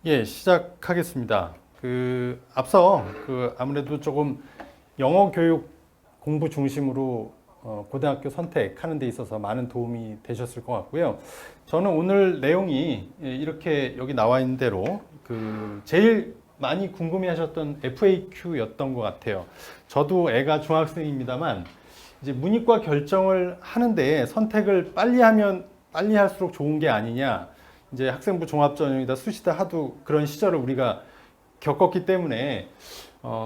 예, 시작하겠습니다. 앞서 아무래도 조금 영어 교육 공부 중심으로 고등학교 선택하는 데 있어서 많은 도움이 되셨을 것 같고요. 저는 오늘 내용이 이렇게 여기 나와 있는 대로 제일 많이 궁금해하셨던 FAQ였던 것 같아요. 저도 애가 중학생입니다만 이제 문이과 결정을 하는데 선택을 빨리 하면 빨리 할수록 좋은 게 아니냐. 이제 학생부 종합전형이다 수시다 하도 그런 시절을 우리가 겪었기 때문에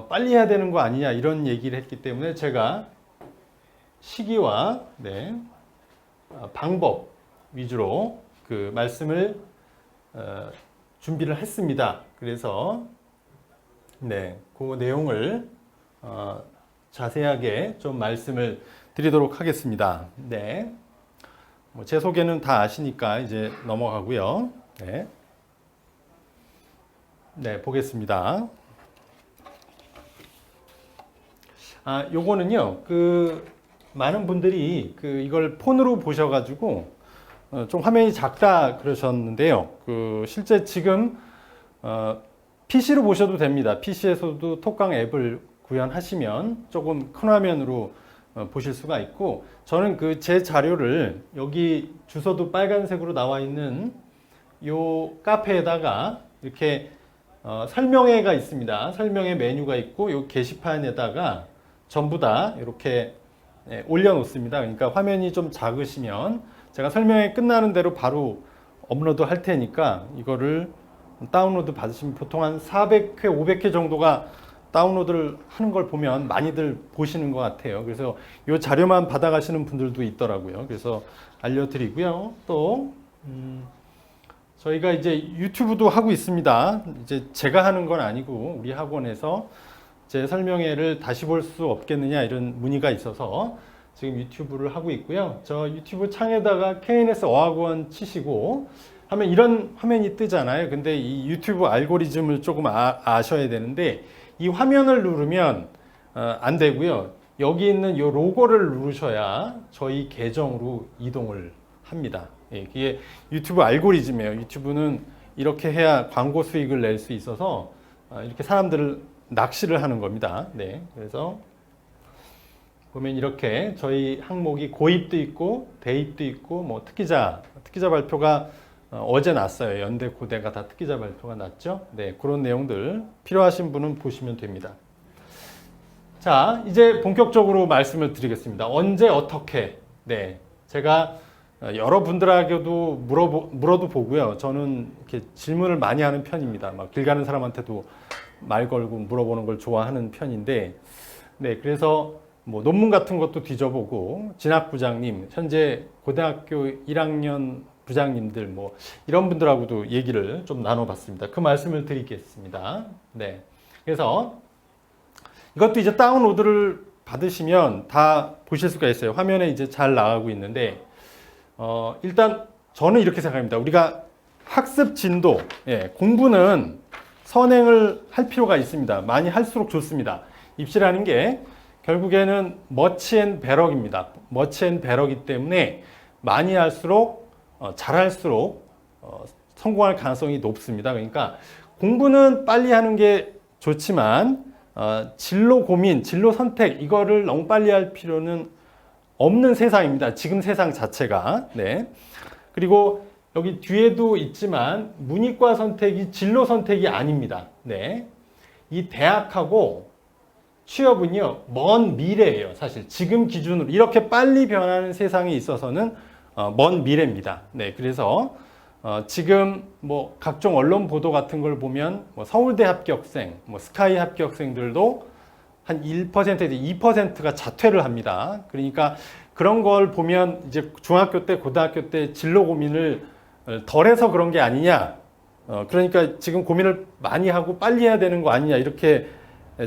빨리 해야 되는 거 아니냐 이런 얘기를 했기 때문에 제가 시기와 방법 위주로 말씀을 준비를 했습니다. 그래서 그 내용을 자세하게 좀 말씀을 드리도록 하겠습니다. 제 소개는 다 아시니까 이제 넘어가고요. 보겠습니다. 요거는요, 많은 분들이 이걸 폰으로 보셔가지고 좀 화면이 작다 그러셨는데요. 실제 지금 PC로 보셔도 됩니다. PC에서도 톡강 앱을 구현하시면 조금 큰 화면으로 보실 수가 있고, 저는 제 자료를 여기 주소도 빨간색으로 나와 있는 요 카페에다가 이렇게 설명회가 있습니다. 설명회 메뉴가 있고 요 게시판에다가 전부 다 이렇게 올려놓습니다. 그러니까 화면이 좀 작으시면 제가 설명회 끝나는 대로 바로 업로드 할 테니까 이거를 다운로드 받으시면 보통 한 400회, 500회 정도가 다운로드를 하는 걸 보면 많이들 보시는 것 같아요. 그래서 이 자료만 받아가시는 분들도 있더라고요. 그래서 알려드리고요. 또 저희가 이제 유튜브도 하고 있습니다. 이제 제가 하는 건 아니고 우리 학원에서 제 설명회를 다시 볼 수 없겠느냐 이런 문의가 있어서 지금 유튜브를 하고 있고요. 저 유튜브 창에다가 KNS 어학원 치시고 하면 이런 화면이 뜨잖아요. 근데 이 유튜브 알고리즘을 조금 아셔야 되는데 이 화면을 누르면 안 되고요. 여기 있는 이 로고를 누르셔야 저희 계정으로 이동을 합니다. 그게 유튜브 알고리즘이에요. 유튜브는 이렇게 해야 광고 수익을 낼 수 있어서 이렇게 사람들을 낚시를 하는 겁니다. 그래서 보면 이렇게 저희 항목이 고입도 있고 대입도 있고 뭐 특기자 발표가 어제 났어요. 연대 고대가 다 특기자 발표가 났죠. 그런 내용들 필요하신 분은 보시면 됩니다. 자, 이제 본격적으로 말씀을 드리겠습니다. 언제 어떻게? 제가 여러분들에게도 물어도 보고요. 저는 이렇게 질문을 많이 하는 편입니다. 막 길 가는 사람한테도 말 걸고 물어보는 걸 좋아하는 편인데, 그래서 뭐 논문 같은 것도 뒤져보고 진학부장님, 현재 고등학교 1학년 부장님들 뭐 이런 분들하고도 얘기를 좀 나눠봤습니다. 그 말씀을 드리겠습니다. 그래서 이것도 이제 다운로드를 받으시면 다 보실 수가 있어요. 화면에 이제 잘 나가고 있는데 일단 저는 이렇게 생각합니다. 우리가 학습 진도, 공부는 선행을 할 필요가 있습니다. 많이 할수록 좋습니다. 입시라는 게 결국에는 머치 앤 배럭입니다. 머치 앤 배럭이기 때문에 많이 할수록 잘할수록 성공할 가능성이 높습니다. 그러니까 공부는 빨리 하는 게 좋지만 진로 고민, 진로 선택 이거를 너무 빨리 할 필요는 없는 세상입니다. 지금 세상 자체가. 그리고 여기 뒤에도 있지만 문이과 선택이 진로 선택이 아닙니다. 이 대학하고 취업은요 먼 미래예요. 사실 지금 기준으로 이렇게 빨리 변하는 세상에 있어서는 먼 미래입니다. 그래서 지금 뭐 각종 언론 보도 같은 걸 보면 뭐 서울대 합격생, 뭐 스카이 합격생들도 한 1%에서 2%가 자퇴를 합니다. 그러니까 그런 걸 보면 이제 중학교 때, 고등학교 때 진로 고민을 덜 해서 그런 게 아니냐. 그러니까 지금 고민을 많이 하고 빨리 해야 되는 거 아니냐. 이렇게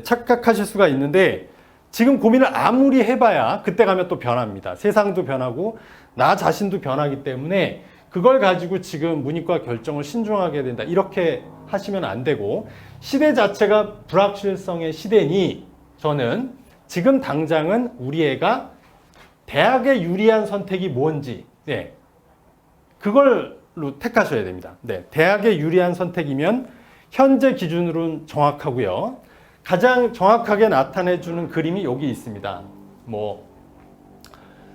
착각하실 수가 있는데 지금 고민을 아무리 해봐야 그때 가면 또 변합니다. 세상도 변하고 나 자신도 변하기 때문에 그걸 가지고 지금 문이과 결정을 신중하게 해야 된다. 이렇게 하시면 안 되고 시대 자체가 불확실성의 시대니 저는 지금 당장은 우리 애가 대학에 유리한 선택이 뭔지 그걸로 택하셔야 됩니다. 대학에 유리한 선택이면 현재 기준으로는 정확하고요. 가장 정확하게 나타내주는 그림이 여기 있습니다.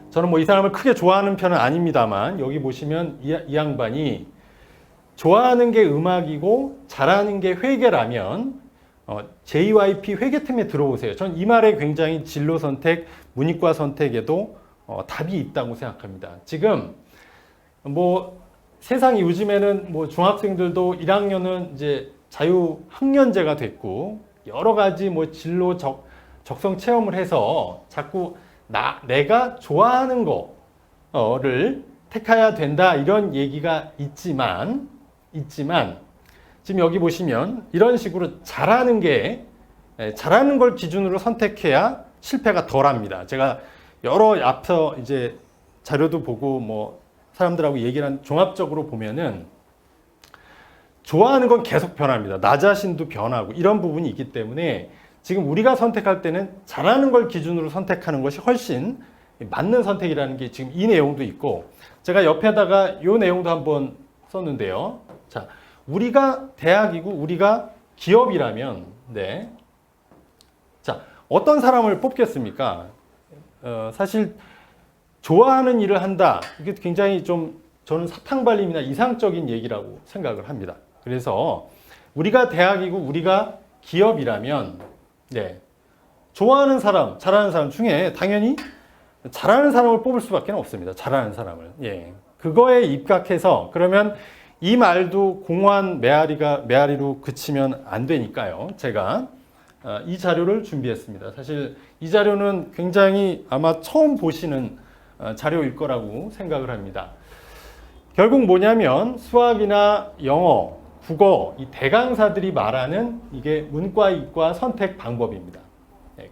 저는 이 사람을 크게 좋아하는 편은 아닙니다만 여기 보시면 이 양반이 좋아하는 게 음악이고 잘하는 게 회계라면 JYP 회계팀에 들어오세요. 전 이 말에 굉장히 진로 선택, 문이과 선택에도 답이 있다고 생각합니다. 지금 세상이 요즘에는 중학생들도 1학년은 이제 자유학년제가 됐고 여러 가지 진로 적성 체험을 해서 자꾸 내가 좋아하는 거를 택해야 된다 이런 얘기가 있지만 지금 여기 보시면 이런 식으로 잘하는 걸 기준으로 선택해야 실패가 덜합니다. 제가 여러 앞서 이제 자료도 보고 사람들하고 얘기를 한 종합적으로 보면은 좋아하는 건 계속 변합니다. 나 자신도 변하고 이런 부분이 있기 때문에 지금 우리가 선택할 때는 잘하는 걸 기준으로 선택하는 것이 훨씬 맞는 선택이라는 게 지금 이 내용도 있고 제가 옆에다가 이 내용도 한번 썼는데요. 자, 우리가 대학이고 우리가 기업이라면 자, 어떤 사람을 뽑겠습니까? 사실 좋아하는 일을 한다. 이게 굉장히 저는 사탕발림이나 이상적인 얘기라고 생각을 합니다. 그래서 우리가 대학이고 우리가 기업이라면 좋아하는 사람, 잘하는 사람 중에 당연히 잘하는 사람을 뽑을 수밖에 없습니다. 잘하는 사람을. 그거에 입각해서 그러면 이 말도 공허한 메아리로 그치면 안 되니까요. 제가 이 자료를 준비했습니다. 사실 이 자료는 굉장히 아마 처음 보시는 자료일 거라고 생각을 합니다. 결국 뭐냐면 수학이나 영어, 국어 이 대강사들이 말하는 이게 문과, 이과 선택 방법입니다.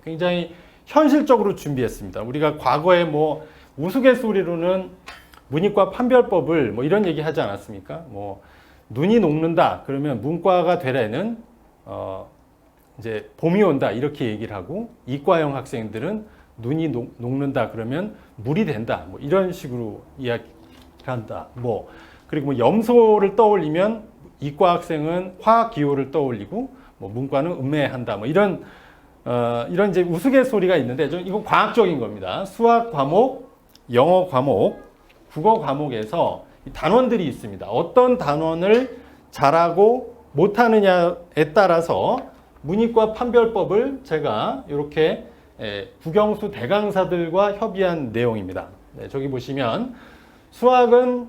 굉장히 현실적으로 준비했습니다. 우리가 과거에 우스갯소리로는 문이과 판별법을 이런 얘기 하지 않았습니까? 눈이 녹는다 그러면 문과가 되려는 이제 봄이 온다 이렇게 얘기를 하고 이과형 학생들은 눈이 녹는다 그러면 물이 된다 이런 식으로 이야기한다. 그리고 염소를 떠올리면 이과 학생은 화학 기호를 떠올리고 문과는 음매한다. 이런 이제 우스갯소리가 있는데 이건 과학적인 겁니다. 수학 과목, 영어 과목, 국어 과목에서 단원들이 있습니다. 어떤 단원을 잘하고 못하느냐에 따라서 문이과 판별법을 제가 이렇게 국영수 대강사들과 협의한 내용입니다. 저기 보시면 수학은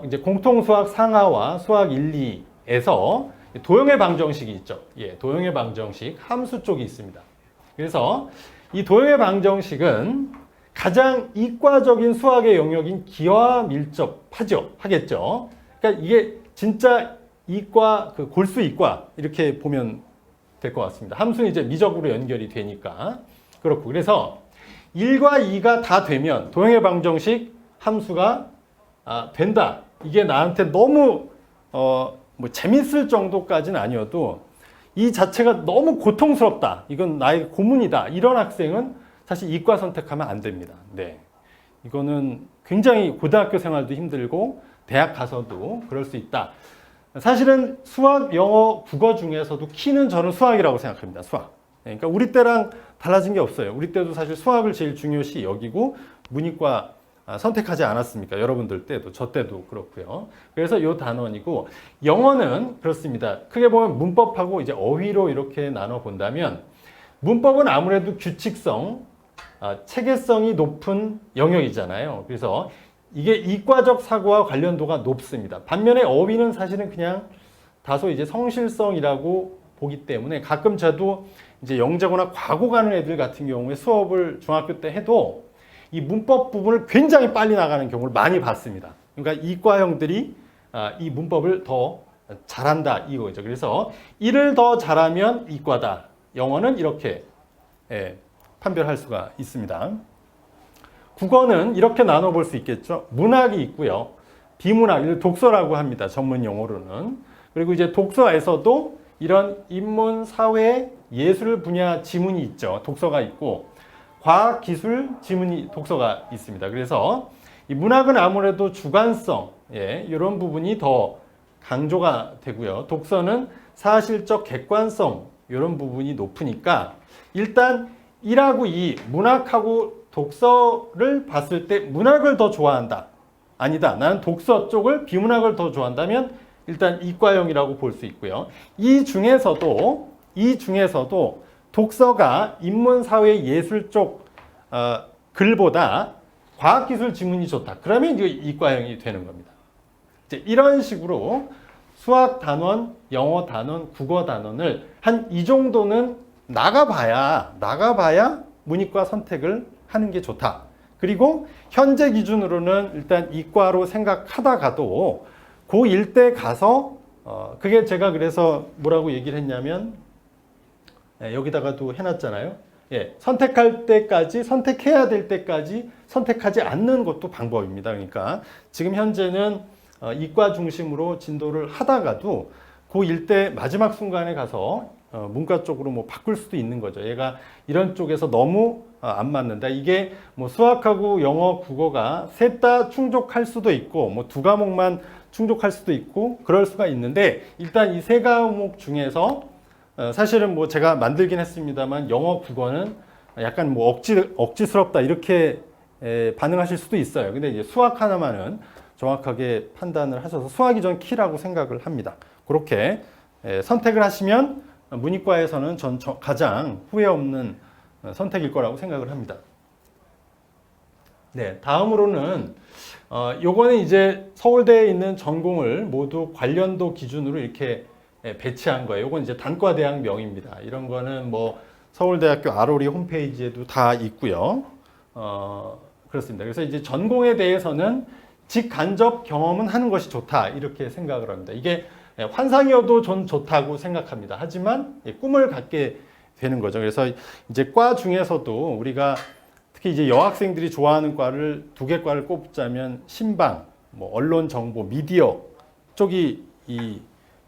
이제 공통수학 상하와 수학 1, 2에서 도형의 방정식이 있죠. 도형의 방정식 함수 쪽이 있습니다. 그래서 이 도형의 방정식은 가장 이과적인 수학의 영역인 기와 밀접하겠죠. 그러니까 이게 진짜 이과, 골수 이과 이렇게 보면 될 것 같습니다. 함수는 이제 미적으로 연결이 되니까 그렇고 그래서 1과 2가 다 되면 도형의 방정식 함수가 된다. 이게 나한테 너무 재밌을 정도까지는 아니어도 이 자체가 너무 고통스럽다. 이건 나의 고문이다. 이런 학생은 사실 이과 선택하면 안 됩니다. 이거는 굉장히 고등학교 생활도 힘들고 대학 가서도 그럴 수 있다. 사실은 수학, 영어, 국어 중에서도 키는 저는 수학이라고 생각합니다. 수학. 그러니까 우리 때랑 달라진 게 없어요. 우리 때도 사실 수학을 제일 중요시 여기고 문이과 선택하지 않았습니까? 여러분들 때도 저 때도 그렇고요. 그래서 이 단원이고 영어는 그렇습니다. 크게 보면 문법하고 이제 어휘로 이렇게 나눠 본다면 문법은 아무래도 규칙성, 체계성이 높은 영역이잖아요. 그래서 이게 이과적 사고와 관련도가 높습니다. 반면에 어휘는 사실은 그냥 다소 이제 성실성이라고 보기 때문에 가끔 저도 이제 영재고나 과고 가는 애들 같은 경우에 수업을 중학교 때 해도 이 문법 부분을 굉장히 빨리 나가는 경우를 많이 봤습니다. 그러니까 이과형들이 이 문법을 더 잘한다 이거죠. 그래서 이를 더 잘하면 이과다. 영어는 이렇게 판별할 수가 있습니다. 국어는 이렇게 나눠볼 수 있겠죠. 문학이 있고요. 비문학, 독서라고 합니다. 전문 용어로는. 그리고 이제 독서에서도 이런 인문, 사회, 예술 분야 지문이 있죠. 독서가 있고 과학, 기술, 지문이 독서가 있습니다. 그래서 이 문학은 아무래도 주관성, 이런 부분이 더 강조가 되고요. 독서는 사실적 객관성 이런 부분이 높으니까 일단 1하고 2 문학하고 독서를 봤을 때 문학을 더 좋아한다. 아니다. 나는 독서 쪽을 비문학을 더 좋아한다면 일단 이과형이라고 볼 수 있고요. 이 중에서도 독서가 인문사회 예술 쪽 글보다 과학기술 지문이 좋다. 그러면 이거 이과형이 되는 겁니다. 이제 이런 식으로 수학 단원, 영어 단원, 국어 단원을 한 이 정도는 나가봐야 문이과 선택을 하는 게 좋다. 그리고 현재 기준으로는 일단 이과로 생각하다가도 고1 때 가서 그게 제가 그래서 뭐라고 얘기를 했냐면 여기다가도 해놨잖아요. 예, 선택할 때까지 선택해야 될 때까지 선택하지 않는 것도 방법입니다. 그러니까 지금 현재는 이과 중심으로 진도를 하다가도 고1 때 마지막 순간에 가서 문과 쪽으로 뭐 바꿀 수도 있는 거죠. 얘가 이런 쪽에서 너무 안 맞는다. 이게 뭐 수학하고 영어, 국어가 셋 다 충족할 수도 있고 뭐 두 과목만 충족할 수도 있고 그럴 수가 있는데 일단 이 세 과목 중에서 사실은 뭐 제가 만들긴 했습니다만 영어, 국어는 약간 뭐 억지스럽다 이렇게 반응하실 수도 있어요. 근데 이제 수학 하나만은 정확하게 판단을 하셔서 수학이 전 키라고 생각을 합니다. 그렇게 선택을 하시면 문이과에서는 전 가장 후회 없는 선택일 거라고 생각을 합니다. 네, 다음으로는 요거는 이제 서울대에 있는 전공을 모두 관련도 기준으로 이렇게 배치한 거예요. 요건 이제 단과대학명입니다. 이런 거는 뭐 서울대학교 ROLI 홈페이지에도 다 있고요. 그렇습니다. 그래서 이제 전공에 대해서는 직간접 경험은 하는 것이 좋다 이렇게 생각을 합니다. 이게 환상이어도 전 좋다고 생각합니다. 하지만 꿈을 갖게 되는 거죠. 그래서 이제 과 중에서도 우리가 특히 이제 여학생들이 좋아하는 과를 두 개 과를 꼽자면 신방, 뭐 언론 정보, 미디어 쪽이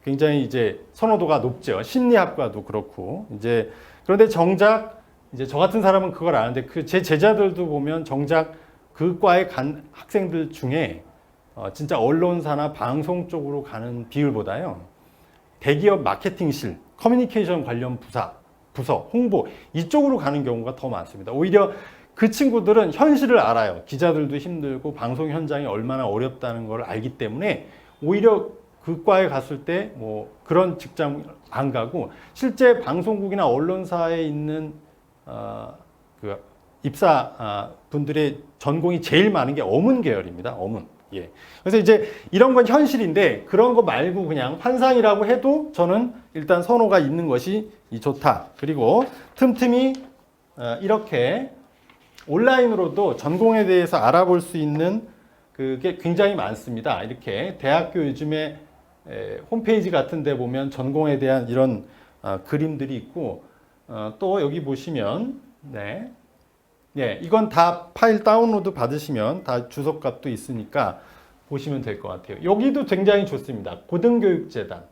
굉장히 이제 선호도가 높죠. 심리학과도 그렇고 이제 그런데 정작 이제 저 같은 사람은 그걸 아는데 제 제자들도 보면 정작 그 과에 간 학생들 중에 진짜 언론사나 방송 쪽으로 가는 비율보다요. 대기업 마케팅실, 커뮤니케이션 관련 부서, 홍보 이쪽으로 가는 경우가 더 많습니다. 오히려 그 친구들은 현실을 알아요. 기자들도 힘들고 방송 현장이 얼마나 어렵다는 걸 알기 때문에 오히려 그 과에 갔을 때 뭐 그런 직장 안 가고 실제 방송국이나 언론사에 있는 그 입사 분들의 전공이 제일 많은 게 어문 계열입니다. 어문. 예. 그래서 이제 이런 건 현실인데 그런 거 말고 그냥 환상이라고 해도 저는 일단 선호가 있는 것이 좋다. 그리고 틈틈이 이렇게 온라인으로도 전공에 대해서 알아볼 수 있는 그게 굉장히 많습니다. 이렇게 대학교 요즘에 홈페이지 같은 데 보면 전공에 대한 이런 그림들이 있고 또 여기 보시면 네. 예, 이건 다 파일 다운로드 받으시면 다 주소값도 있으니까 보시면 될 것 같아요. 여기도 굉장히 좋습니다. 고등교육재단.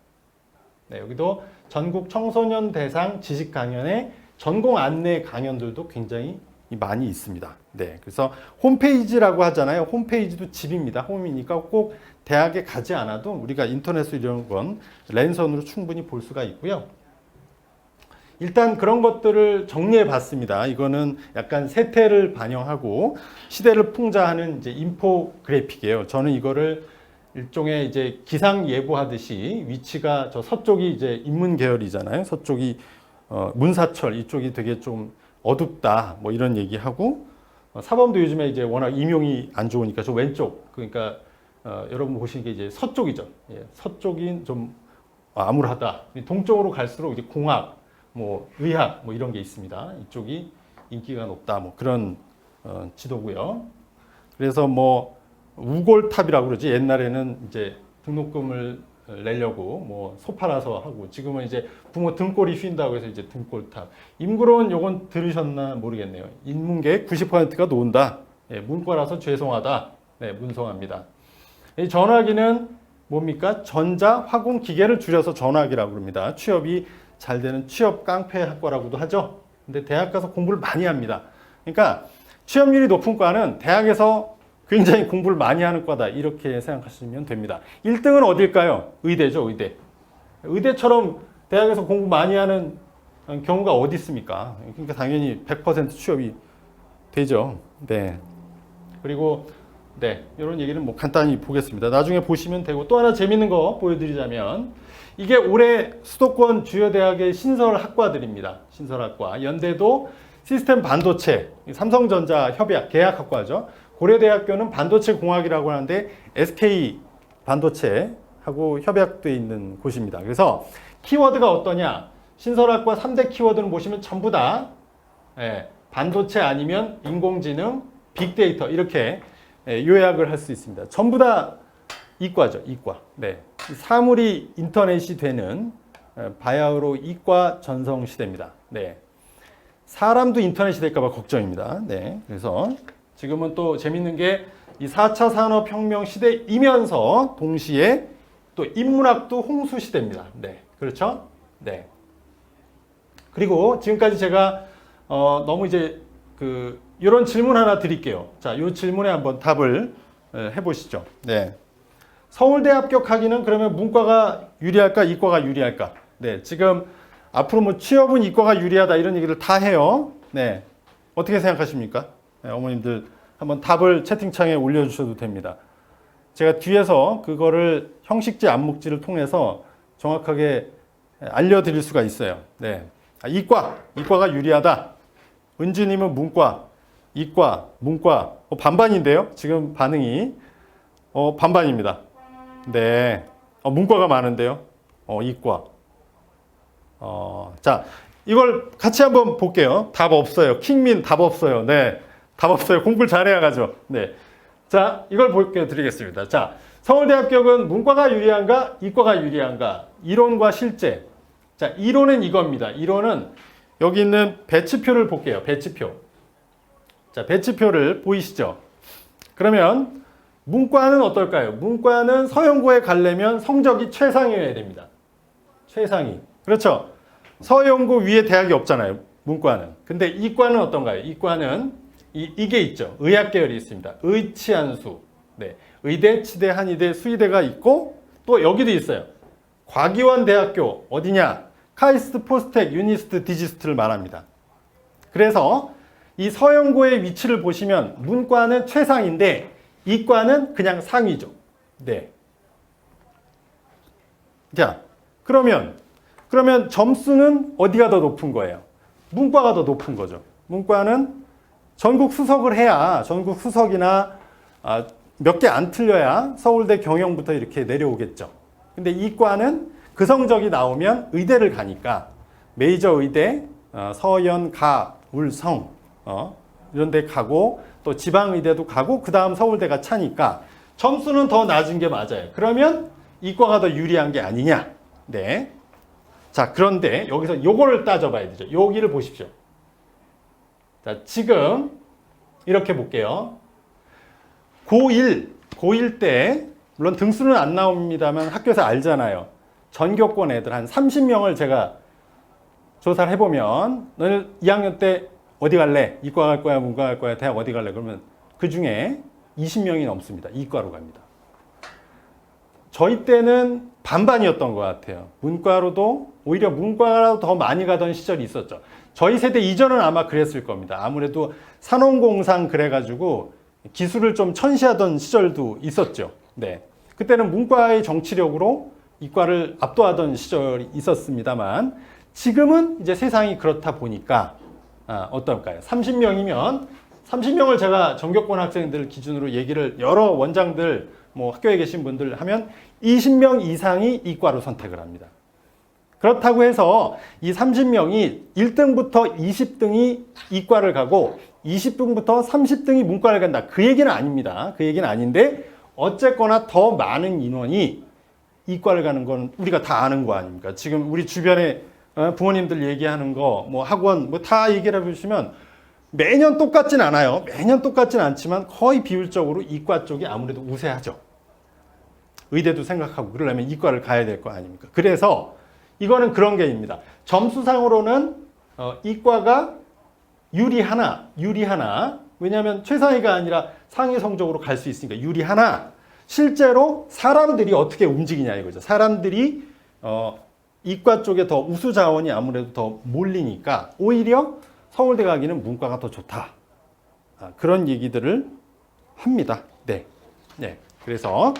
네, 여기도 전국 청소년 대상 지식 강연의 전공 안내 강연들도 굉장히 많이 있습니다. 네, 그래서 홈페이지라고 하잖아요. 홈페이지도 집입니다. 홈이니까 꼭 대학에 가지 않아도 우리가 인터넷으로 이런 건 랜선으로 충분히 볼 수가 있고요. 일단 그런 것들을 정리해 봤습니다. 이거는 약간 세태를 반영하고 시대를 풍자하는 이제 인포그래픽이에요. 저는 이거를 일종의 이제 기상 예보하듯이 위치가 저 서쪽이 이제 인문 계열이잖아요. 서쪽이 문사철 이쪽이 되게 좀 어둡다 뭐 이런 얘기하고 사범도 요즘에 이제 워낙 임용이 안 좋으니까 저 왼쪽 그러니까 여러분 보시는 게 이제 서쪽이죠. 예, 서쪽이 좀 암울하다. 동쪽으로 갈수록 이제 공학 뭐 의학 뭐 이런 게 있습니다. 이쪽이 인기가 높다 뭐 그런 지도고요. 그래서 뭐 우골탑이라고 그러지. 옛날에는 이제 등록금을 내려고 뭐 소 팔아서 하고 지금은 이제 부모 등골이 휜다고 해서 이제 등골탑. 임구로는 요건 들으셨나 모르겠네요. 인문계 90%가 논다. 예, 문과라서 죄송하다. 네, 문성합니다. 이 전화기는 뭡니까? 전자 화공 기계를 줄여서 전화기라고 합니다. 취업이 잘 되는 취업 깡패 학과라고도 하죠. 근데 대학 가서 공부를 많이 합니다. 그러니까 취업률이 높은 과는 대학에서 굉장히 공부를 많이 하는 과다. 이렇게 생각하시면 됩니다. 1등은 어딜까요? 의대죠, 의대. 의대처럼 대학에서 공부 많이 하는 경우가 어디 있습니까? 그러니까 당연히 100% 취업이 되죠. 네. 그리고 네, 이런 얘기는 뭐 간단히 보겠습니다. 나중에 보시면 되고 또 하나 재밌는 거 보여드리자면 이게 올해 수도권 주요 대학의 신설 학과들입니다. 신설학과. 연대도 시스템 반도체, 삼성전자 협약 계약학과죠. 고려대학교는 반도체 공학이라고 하는데 SK 반도체하고 협약돼 있는 곳입니다. 그래서 키워드가 어떠냐? 신설학과 3대 키워드는 보시면 전부 다 반도체 아니면 인공지능, 빅데이터 이렇게 요약을 할 수 있습니다. 전부 다 이과죠, 이과. 네. 사물이 인터넷이 되는 바야흐로 이과 전성 시대입니다. 네. 사람도 인터넷이 될까봐 걱정입니다. 네. 그래서 지금은 또 재밌는 게 이 4차 산업혁명 시대이면서 동시에 또 인문학도 홍수 시대입니다. 네. 그렇죠? 네. 그리고 지금까지 제가 너무 이제 이런 질문 하나 드릴게요. 자, 이 질문에 한번 답을 해보시죠. 네. 서울대 합격하기는 그러면 문과가 유리할까, 이과가 유리할까? 네, 지금 앞으로 뭐 취업은 이과가 유리하다 이런 얘기를 다 해요. 네, 어떻게 생각하십니까? 네, 어머님들 한번 답을 채팅창에 올려주셔도 됩니다. 제가 뒤에서 그거를 형식지, 암묵지를 통해서 정확하게 알려드릴 수가 있어요. 네, 이과가 유리하다. 은주님은 문과, 이과, 문과 반반인데요. 지금 반응이 반반입니다. 네, 문과가 많은데요. 이과. 자, 이걸 같이 한번 볼게요. 답 없어요. 킹민 답 없어요. 네, 답 없어요. 공부를 잘해야 가죠. 네, 자, 이걸 보여드리겠습니다. 자, 서울대 합격은 문과가 유리한가, 이과가 유리한가? 이론과 실제. 자, 이론은 이겁니다. 이론은 여기 있는 배치표를 볼게요. 배치표. 자, 배치표를 보이시죠? 그러면 문과는 어떨까요? 문과는 서영고에 가려면 성적이 최상이어야 됩니다. 최상위. 그렇죠? 서영고 위에 대학이 없잖아요. 문과는. 근데 이과는 어떤가요? 이과는 이게 있죠. 의학 계열이 있습니다. 의치한수. 네. 의대, 치대, 한의대, 수의대가 있고 또 여기도 있어요. 과기원대학교 어디냐? 카이스트, 포스텍, 유니스트, 디지스트를 말합니다. 그래서 이 서영고의 위치를 보시면 문과는 최상인데 이과는 그냥 상위죠. 네. 자, 그러면 점수는 어디가 더 높은 거예요? 문과가 더 높은 거죠. 문과는 전국 수석을 해야 전국 수석이나 몇 개 안 틀려야 서울대 경영부터 이렇게 내려오겠죠. 근데 이과는 그 성적이 나오면 의대를 가니까 메이저 의대, 서연, 가, 울, 성 이런 데 가고 또 지방의대도 가고 그 다음 서울대가 차니까 점수는 더 낮은 게 맞아요. 그러면 이과가 더 유리한 게 아니냐. 네. 자, 그런데 여기서 요거를 따져봐야 되죠. 여기를 보십시오. 자, 지금 이렇게 볼게요. 고1 때 물론 등수는 안 나옵니다만 학교에서 알잖아요. 전교권 애들 한 30명을 제가 조사를 해보면 너는 2학년 때 어디 갈래? 이과 갈 거야? 문과 갈 거야? 대학 어디 갈래? 그러면 그 중에 20명이 넘습니다. 이과로 갑니다. 저희 때는 반반이었던 것 같아요. 오히려 문과로 더 많이 가던 시절이 있었죠. 저희 세대 이전은 아마 그랬을 겁니다. 아무래도 산업공상 그래가지고 기술을 좀 천시하던 시절도 있었죠. 네. 그때는 문과의 정치력으로 이과를 압도하던 시절이 있었습니다만 지금은 이제 세상이 그렇다 보니까 어떨까요? 30명이면 30명을 제가 전교권 학생들 기준으로 얘기를 여러 원장들 뭐 학교에 계신 분들 하면 20명 이상이 이과로 선택을 합니다. 그렇다고 해서 이 30명이 1등부터 20등이 이과를 가고 20등부터 30등이 문과를 간다. 그 얘기는 아닙니다. 그 얘기는 아닌데 어쨌거나 더 많은 인원이 이과를 가는 건 우리가 다 아는 거 아닙니까? 지금 우리 주변에 부모님들 얘기하는 거, 뭐 학원, 뭐 다 얘기를 해보시면 매년 똑같진 않아요. 매년 똑같진 않지만 거의 비율적으로 이과 쪽이 아무래도 우세하죠. 의대도 생각하고 그러려면 이과를 가야 될 거 아닙니까? 그래서 이거는 그런 게입니다. 점수상으로는 이과가 유리하나 왜냐하면 최상위가 아니라 상위 성적으로 갈 수 있으니까 유리하나 실제로 사람들이 어떻게 움직이냐 이거죠. 사람들이 이과 쪽에 더 우수 자원이 아무래도 더 몰리니까 오히려 서울대 가기는 문과가 더 좋다. 그런 얘기들을 합니다. 네. 네. 그래서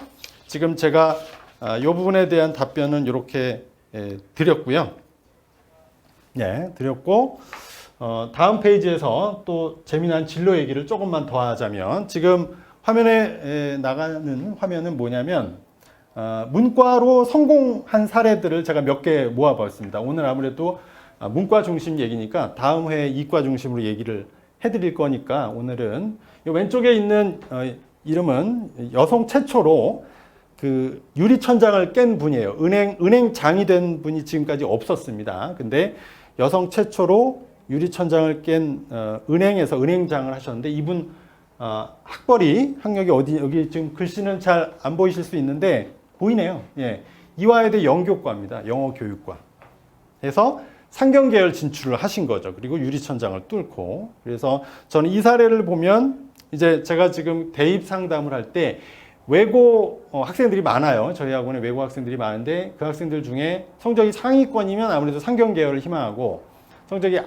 지금 제가 이 부분에 대한 답변은 이렇게 드렸고요. 네, 드렸고 다음 페이지에서 또 재미난 진로 얘기를 조금만 더 하자면 지금 화면에 나가는 화면은 뭐냐면 문과로 성공한 사례들을 제가 몇 개 모아봤습니다. 오늘 아무래도 문과 중심 얘기니까 다음 회에 이과 중심으로 얘기를 해드릴 거니까 오늘은 이 왼쪽에 있는 이름은 여성 최초로 그 유리천장을 깬 분이에요. 은행장이 된 분이 지금까지 없었습니다. 근데 여성 최초로 유리천장을 깬 은행에서 은행장을 하셨는데 이분 학벌이 학력이 어디 여기 지금 글씨는 잘 안 보이실 수 있는데 보이네요. 예, 이화여대 영교과입니다. 영어교육과. 해서 상경계열 진출을 하신 거죠. 그리고 유리천장을 뚫고. 그래서 저는 이 사례를 보면 이제 제가 지금 대입 상담을 할 때 외고 학생들이 많아요. 저희 학원에 외고 학생들이 많은데 그 학생들 중에 성적이 상위권이면 아무래도 상경계열을 희망하고 성적이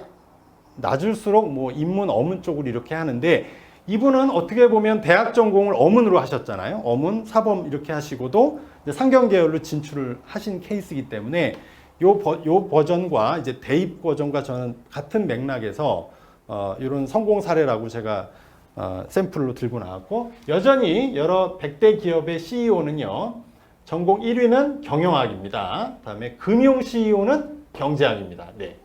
낮을수록 뭐 인문, 어문 쪽으로 이렇게 하는데 이분은 어떻게 보면 대학 전공을 어문으로 하셨잖아요. 어문, 사범 이렇게 하시고도 상경계열로 진출을 하신 케이스이기 때문에 요 버전과 이제 대입 버전과 저는 같은 맥락에서 이런 성공 사례라고 제가 샘플로 들고 나왔고 여전히 여러 100대 기업의 CEO는요. 전공 1위는 경영학입니다. 그다음에 금융 CEO는 경제학입니다. 네.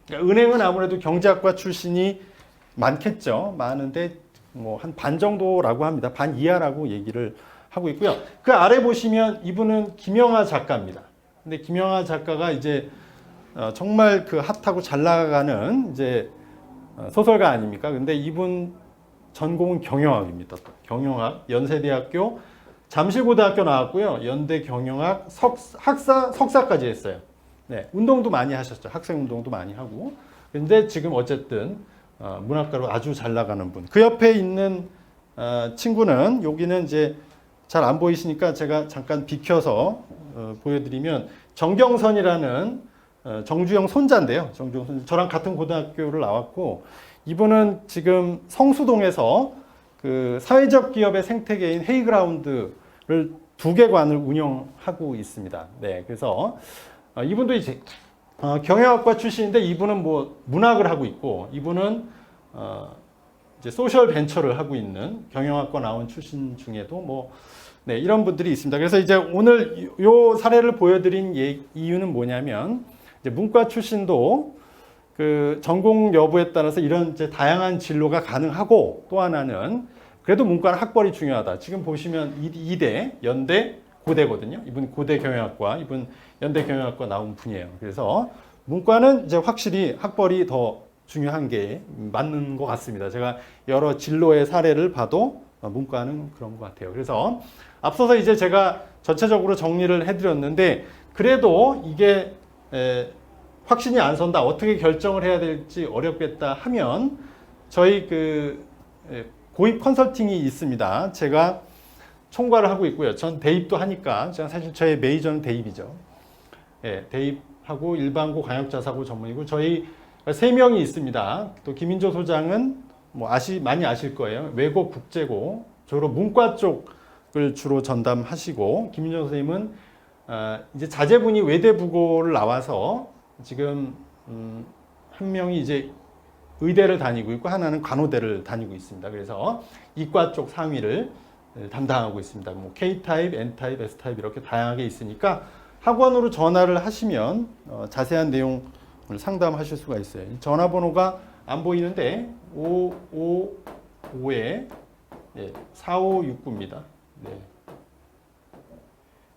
그러니까 은행은 아무래도 경제학과 출신이 많겠죠. 많은데 뭐 한 반 정도라고 합니다. 반 이하라고 얘기를 하고 있고요. 그 아래 보시면 이분은 김영하 작가입니다. 근데 김영하 작가가 이제 정말 그 핫하고 잘 나가는 이제 소설가 아닙니까? 근데 이분 전공은 경영학입니다. 또 경영학 연세대학교 잠실고등학교 나왔고요. 연대 경영학 석사까지 했어요. 네, 운동도 많이 하셨죠. 학생 운동도 많이 하고. 근데 지금 어쨌든 문학가로 아주 잘 나가는 분. 그 옆에 있는 친구는 여기는 이제 잘 안 보이시니까 제가 잠깐 비켜서 보여드리면 정경선이라는 정주영 손자인데요. 정주영 손자. 저랑 같은 고등학교를 나왔고 이분은 지금 성수동에서 그 사회적 기업의 생태계인 헤이그라운드를 2개관을 운영하고 있습니다. 네, 그래서 이분도 이제 경영학과 출신인데 이분은 뭐 문학을 하고 있고 이분은 이제 소셜 벤처를 하고 있는 경영학과 나온 출신 중에도 뭐 네, 이런 분들이 있습니다. 그래서 이제 오늘 요 사례를 보여드린 이유는 뭐냐면 이제 문과 출신도 그 전공 여부에 따라서 이런 이제 다양한 진로가 가능하고 또 하나는 그래도 문과는 학벌이 중요하다. 지금 보시면 이대, 연대, 고대거든요. 이분 고대 경영학과, 이분 연대 경영학과 나온 분이에요. 그래서 문과는 이제 확실히 학벌이 더 중요한 게 맞는 것 같습니다. 제가 여러 진로의 사례를 봐도 문과는 그런 것 같아요. 그래서 앞서서 이제 제가 전체적으로 정리를 해드렸는데 그래도 이게 확신이 안 선다. 어떻게 결정을 해야 될지 어렵겠다 하면 저희 그 고입 컨설팅이 있습니다. 제가 총괄을 하고 있고요. 전 대입도 하니까 제가 사실 저의 메이저는 대입이죠. 예, 대입하고 일반고, 광역자사고 전문이고 저희 3명이 있습니다. 또 김인조 소장은 뭐 많이 아실 거예요. 외고, 국제고 주로 문과 쪽을 주로 전담하시고 김인조 선생님은 이제 자제분이 외대부고를 나와서 지금 한 명이 이제 의대를 다니고 있고 하나는 간호대를 다니고 있습니다. 그래서 이과 쪽 상위를 담당하고 있습니다. 뭐 K타입, N타입, S타입 이렇게 다양하게 있으니까 학원으로 전화를 하시면 자세한 내용을 상담하실 수가 있어요. 전화번호가 안 보이는데 555에 4569입니다. 네.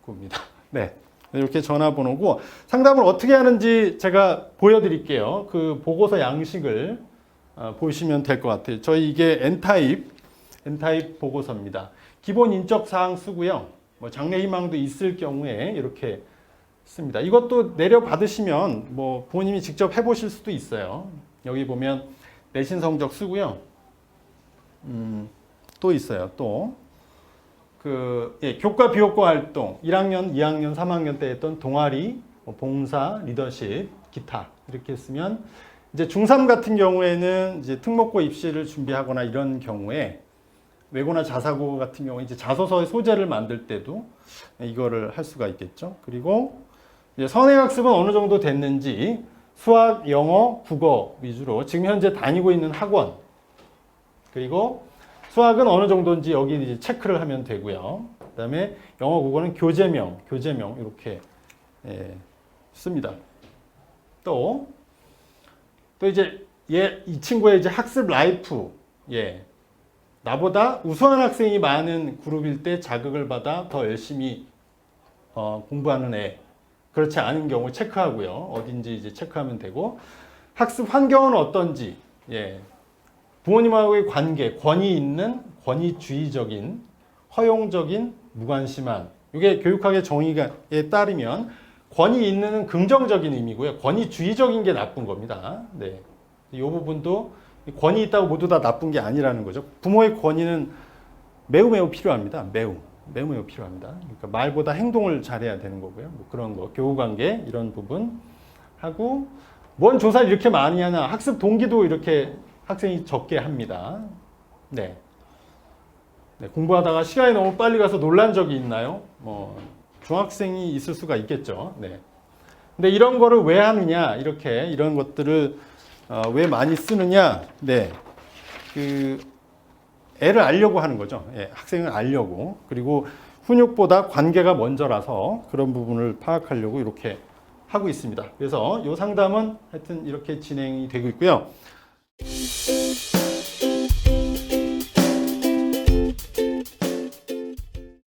9입니다. 네. 이렇게 전화번호고 상담을 어떻게 하는지 제가 보여드릴게요. 그 보고서 양식을 보시면 될 것 같아요. 저희 이게 N타입 보고서입니다. 기본 인적 사항 쓰고요. 뭐 장래 희망도 있을 경우에 이렇게 씁니다. 이것도 내려 받으시면 뭐 부모님이 직접 해보실 수도 있어요. 여기 보면 내신 성적 쓰고요. 또 있어요. 또 교과 비교과 활동 1학년, 2학년, 3학년 때 했던 동아리, 봉사, 리더십, 기타 이렇게 했으면 이제 중3 같은 경우에는 이제 특목고 입시를 준비하거나 이런 경우에 외고나 자사고 같은 경우에 이제 자소서의 소재를 만들 때도 이거를 할 수가 있겠죠. 그리고 이제 선행학습은 어느 정도 됐는지 수학, 영어, 국어 위주로 지금 현재 다니고 있는 학원 그리고 수학은 어느 정도인지 여기 이제 체크를 하면 되고요. 그다음에 영어, 국어는 교재명 이렇게 씁니다. 또 이제 이 친구의 이제 학습 라이프 나보다 우수한 학생이 많은 그룹일 때 자극을 받아 더 열심히 공부하는 애. 그렇지 않은 경우 체크하고요. 어딘지 이제 체크하면 되고 학습 환경은 어떤지 부모님하고의 관계, 권위 있는, 권위주의적인, 허용적인, 무관심한. 이게 교육학의 정의에 따르면 권위 있는은 긍정적인 의미고요. 권위주의적인 게 나쁜 겁니다. 네. 이 부분도 권위 있다고 모두 다 나쁜 게 아니라는 거죠. 부모의 권위는 매우 필요합니다. 매우 필요합니다. 그러니까 말보다 행동을 잘해야 되는 거고요. 뭐 그런 거, 교우관계 이런 부분 하고 뭔 조사를 이렇게 많이 하나? 학습 동기도 이렇게 학생이 적게 합니다. 네. 공부하다가 시간이 너무 빨리 가서 놀란 적이 있나요? 중학생이 있을 수가 있겠죠. 네. 근데 이런 거를 왜 하느냐? 이런 것들을 왜 많이 쓰느냐? 네. 애를 알려고 하는 거죠. 학생을 알려고. 그리고 훈육보다 관계가 먼저라서 그런 부분을 파악하려고 이렇게 하고 있습니다. 그래서 이 상담은 하여튼 이렇게 진행이 되고 있고요.